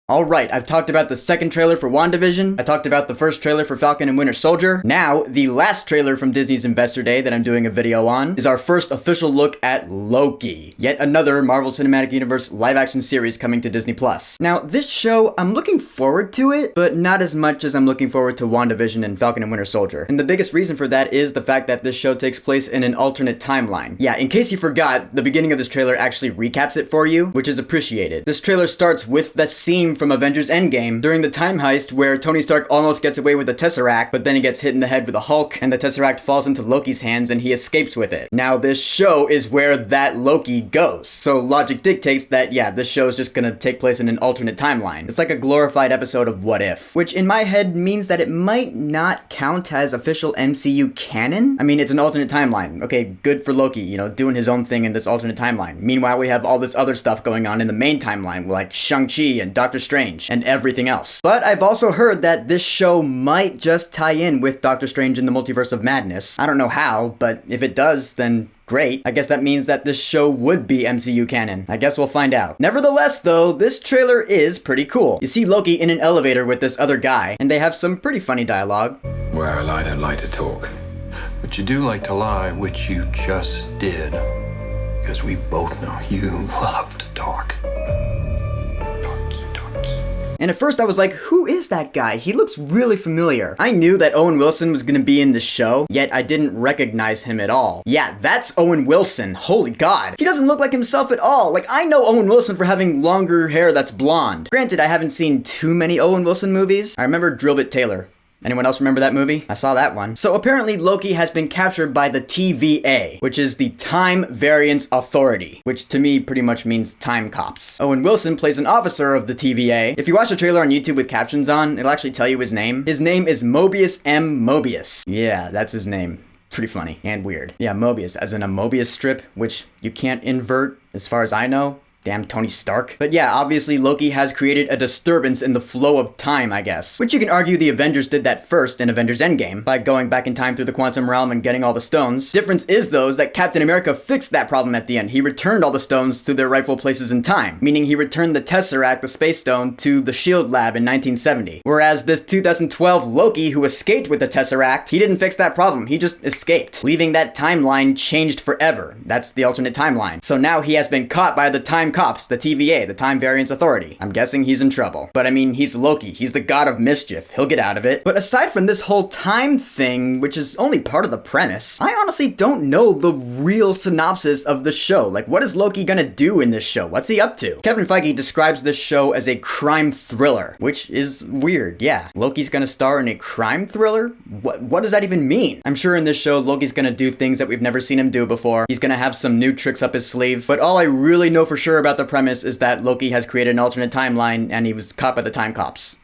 Alright, I've talked about the second trailer for WandaVision, I talked about the first trailer for Falcon and Winter Soldier. Now, the last trailer from Disney's Investor Day that I'm doing a video on is our first official look at Loki, yet another Marvel Cinematic Universe live-action series coming to Disney+. Now, this show, I'm looking forward to it, but not as much as I'm looking forward to WandaVision and Falcon and Winter Soldier. And the biggest reason for that is the fact that this show takes place in an alternate timeline. Yeah, in case you forgot, the beginning of this trailer actually recaps it for you, which is appreciated. This trailer starts with the scene from Avengers Endgame during the time heist where Tony Stark almost gets away with the Tesseract, but then he gets hit in the head with a Hulk, and the Tesseract falls into Loki's hands and he escapes with it. Now, this show is where that Loki goes. So logic dictates that, yeah, this show is just gonna take place in an alternate timeline. It's like a glorified episode of What If, which in my head means that it might not count as official MCU canon. I mean, it's an alternate timeline. Okay, good for Loki, you know, doing his own thing in this alternate timeline. Meanwhile, we have all this other stuff going on in the main timeline, like Shang-Chi and Doctor Strange and everything else. But I've also heard that this show might just tie in with Doctor Strange in the Multiverse of Madness. I don't know how, but if it does, then great. I guess that means that this show would be MCU canon. I guess we'll find out. Nevertheless, though, this trailer is pretty cool. You see Loki in an elevator with this other guy, and they have some pretty funny dialogue. Well, I don't like to talk. But you do like to lie, which you just did. Because we both know you love to talk. And at first I was like, who is that guy? He looks really familiar. I knew that Owen Wilson was gonna be in the show, yet I didn't recognize him at all. Yeah, that's Owen Wilson. Holy God. He doesn't look like himself at all. Like, I know Owen Wilson for having longer hair that's blonde. Granted, I haven't seen too many Owen Wilson movies. I remember Drillbit Taylor. Anyone else remember that movie? I saw that one. So apparently Loki has been captured by the TVA, which is the Time Variance Authority, which to me pretty much means time cops. Owen Wilson plays an officer of the TVA. If you watch the trailer on YouTube with captions on, it'll actually tell you his name. His name is Mobius M. Mobius. Yeah, that's his name. Pretty funny and weird. Yeah, Mobius, as in a Mobius strip, which you can't invert as far as I know. Damn Tony Stark. But yeah, obviously Loki has created a disturbance in the flow of time, I guess. Which you can argue the Avengers did that first in Avengers Endgame, by going back in time through the quantum realm and getting all the stones. Difference is, though, is that Captain America fixed that problem at the end. He returned all the stones to their rightful places in time, meaning he returned the Tesseract, the Space Stone, to the SHIELD lab in 1970. Whereas this 2012 Loki, who escaped with the Tesseract, he didn't fix that problem, he just escaped, leaving that timeline changed forever. That's the alternate timeline. So now he has been caught by the time cops, the TVA, the Time Variance Authority. I'm guessing he's in trouble. But I mean, he's Loki. He's the God of Mischief. He'll get out of it. But aside from this whole time thing, which is only part of the premise, I honestly don't know the real synopsis of the show. Like, what is Loki gonna do in this show? What's he up to? Kevin Feige describes this show as a crime thriller, which is weird. Yeah, Loki's gonna star in a crime thriller? What does that even mean? I'm sure in this show, Loki's gonna do things that we've never seen him do before. He's gonna have some new tricks up his sleeve. But all I really know for sure about the premise is that Loki has created an alternate timeline and he was caught by the time cops.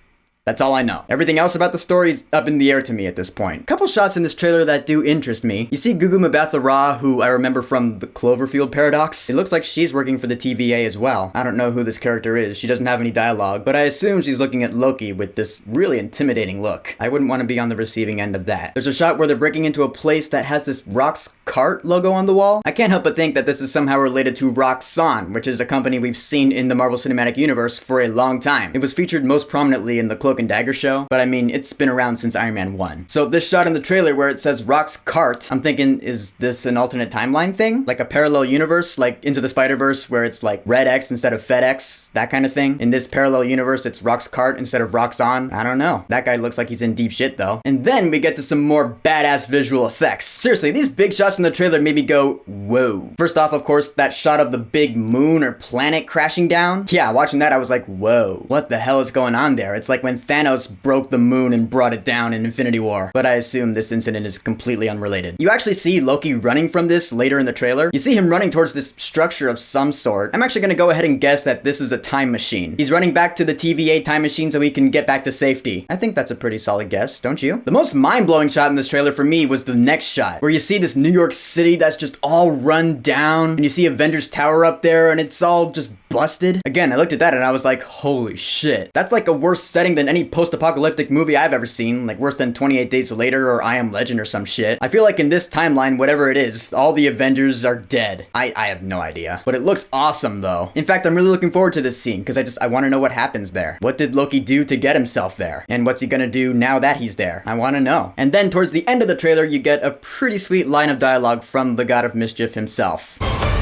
That's all I know. Everything else about the story is up in the air to me at this point. Couple shots in this trailer that do interest me. You see Gugu Mbatha-Raw, who I remember from the Cloverfield Paradox. It looks like she's working for the TVA as well. I don't know who this character is. She doesn't have any dialogue, but I assume she's looking at Loki with this really intimidating look. I wouldn't want to be on the receiving end of that. There's a shot where they're breaking into a place that has this Rock's Cart logo on the wall. I can't help but think that this is somehow related to Roxxon, which is a company we've seen in the Marvel Cinematic Universe for a long time. It was featured most prominently in the Cloak and Dagger show, but I mean, it's been around since Iron Man 1. So this shot in the trailer where it says Rock's Cart, I'm thinking, is this an alternate timeline thing? Like a parallel universe, like Into the Spider-Verse, where it's like Red X instead of FedEx, that kind of thing? In this parallel universe, it's Rock's Cart instead of Roxxon? I don't know. That guy looks like he's in deep shit, though. And then we get to some more badass visual effects. Seriously, these big shots in the trailer made me go, whoa. First off, of course, that shot of the big moon or planet crashing down. Yeah, watching that, I was like, whoa, what the hell is going on there? It's like when Thanos broke the moon and brought it down in Infinity War. But I assume this incident is completely unrelated. You actually see Loki running from this later in the trailer. You see him running towards this structure of some sort. I'm actually gonna go ahead and guess that this is a time machine. He's running back to the TVA time machine so he can get back to safety. I think that's a pretty solid guess, don't you? The most mind-blowing shot in this trailer for me was the next shot, where you see this New York City that's just all run down, and you see Avengers Tower up there, and it's all just busted. Again, I looked at that and I was like, holy shit. That's like a worse setting than any post-apocalyptic movie I've ever seen, like worse than 28 Days Later or I Am Legend or some shit. I feel like in this timeline, whatever it is, all the Avengers are dead. I have no idea. But it looks awesome though. In fact, I'm really looking forward to this scene because I want to know what happens there. What did Loki do to get himself there? And what's he gonna do now that he's there? I want to know. And then towards the end of the trailer, you get a pretty sweet line of dialogue from the God of Mischief himself.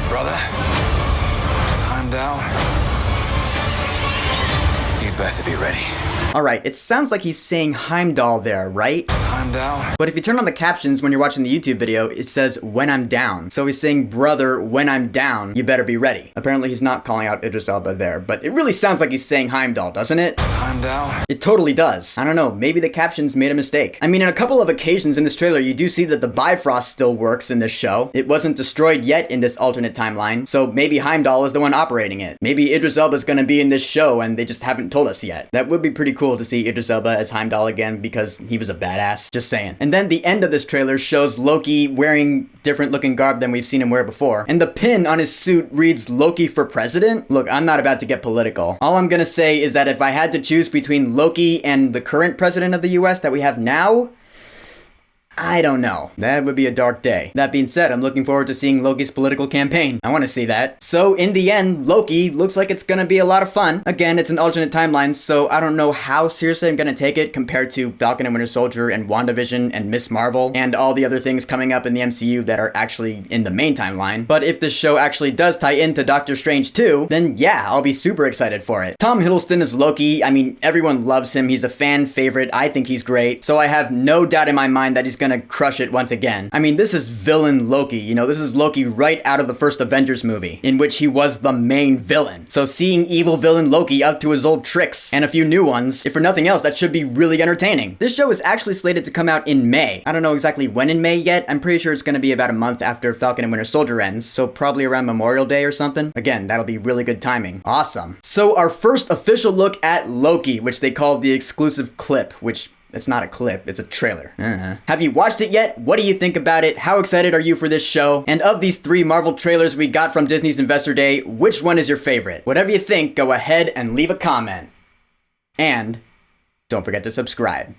Brother, I'm down. You better be ready. Alright, it sounds like he's saying Heimdall there, right? I'm down. But if you turn on the captions when you're watching the YouTube video, it says, when I'm down. So he's saying, brother, when I'm down, you better be ready. Apparently he's not calling out Idris Elba there, but it really sounds like he's saying Heimdall, doesn't it? I'm down. It totally does. I don't know, maybe the captions made a mistake. I mean, on a couple of occasions in this trailer, you do see that the Bifrost still works in this show. It wasn't destroyed yet in this alternate timeline, so maybe Heimdall is the one operating it. Maybe Idris Elba's gonna be in this show and they just haven't told us yet. That would be pretty cool to see Idris Elba as Heimdall again because he was a badass. Just saying. And then the end of this trailer shows Loki wearing different looking garb than we've seen him wear before. And the pin on his suit reads Loki for president. Look, I'm not about to get political. All I'm gonna say is that if I had to choose between Loki and the current president of the US that we have now, I don't know. That would be a dark day. That being said, I'm looking forward to seeing Loki's political campaign. I want to see that. So in the end, Loki looks like it's gonna be a lot of fun. Again, it's an alternate timeline, so I don't know how seriously I'm gonna take it compared to Falcon and Winter Soldier and WandaVision and Miss Marvel and all the other things coming up in the MCU that are actually in the main timeline. But if this show actually does tie into Doctor Strange 2, then yeah, I'll be super excited for it. Tom Hiddleston is Loki. I mean, everyone loves him. He's a fan favorite. I think he's great. So I have no doubt in my mind that he's gonna crush it once again. I mean, this is villain Loki, you know, this is Loki right out of the first Avengers movie, in which he was the main villain. So seeing evil villain Loki up to his old tricks, and a few new ones, if for nothing else, that should be really entertaining. This show is actually slated to come out in May. I don't know exactly when in May yet. I'm pretty sure it's gonna be about a month after Falcon and Winter Soldier ends, so probably around Memorial Day or something. Again, that'll be really good timing. Awesome. So our first official look at Loki, which they call the exclusive clip, which it's not a clip, it's a trailer. Have you watched it yet? What do you think about it? How excited are you for this show? And of these 3 Marvel trailers we got from Disney's Investor Day, which one is your favorite? Whatever you think, go ahead and leave a comment. And don't forget to subscribe.